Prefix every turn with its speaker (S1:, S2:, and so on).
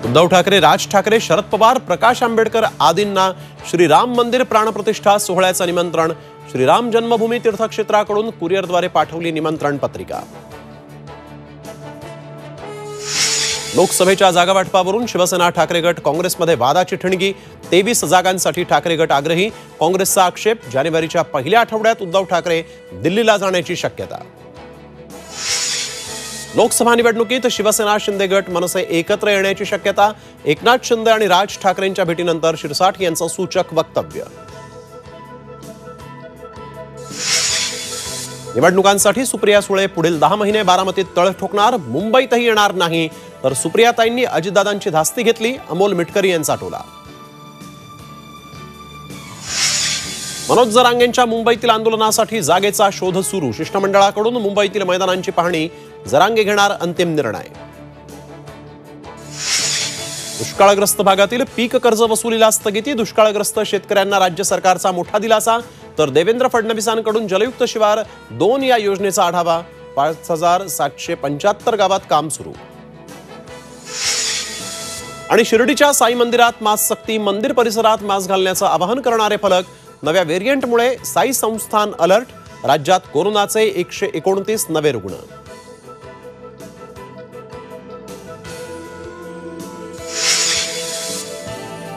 S1: उद्धव ठाकरे, राज ठाकरे, शरद पवार, प्रकाश आंबेडकर आदींना श्रीराम मंदिर प्राणप्रतिष्ठा सोहळ्याचं निमंत्रण. श्रीराम जन्मभूमी तीर्थक्षेत्राकडून कुरिअरद्वारे पाठवली निमंत्रण पत्रिका. लोकसभेच्या जागावाटपावरून शिवसेना ठाकरे गट काँग्रेसमध्ये वादाची ठिणगी. 23 जागांसाठी ठाकरे गट आग्रही. काँग्रेसचा आक्षेप. जानेवारीच्या पहिल्या आठवड्यात उद्धव ठाकरे दिल्लीला जाण्याची शक्यता. लोकसभा निवडणुकीत शिवसेना शिंदे गट मनसे एकत्र येण्याची शक्यता. एकनाथ शिंदे आणि राज ठाकरेंच्या भेटीनंतर शिरसाट यांचं सूचक वक्तव्य. निवडणुकांसाठी सुप्रिया सुळे पुढील 10 महिने बारामतीत तळ ठोकणार. मुंबईतही येणार नाही. तर सुप्रियाताईंनी अजितदादांची धास्ती घेतली. अमोल मिटकरी यांचा टोला. मनोज जरांगेंच्या मुंबईतील आंदोलनासाठी जागेचा शोध सुरू. शिष्टमंडळाकडून मुंबईतील मैदानांची पाहणी. जरांगे घेणार अंतिम निर्णय. दुष्काळग्रस्त भागातील पीक कर्ज वसुलीला स्थगिती. दुष्काळग्रस्त शेतकऱ्यांना राज्य सरकारचा मोठा दिलासा. तर देवेंद्र फडणवीसांकडून जलयुक्त शिवार 2 या योजनेचा आढावा. 5775 गावात काम सुरू. आणि शिर्डीच्या साई मंदिरात मास्क सक्ती. मंदिर परिसरात मास्क घालण्याचं आवाहन करणारे फलक. नव्या व्हेरियंटमुळे साई संस्थान अलर्ट. राज्यात कोरोनाचे 129 नवे रुग्ण.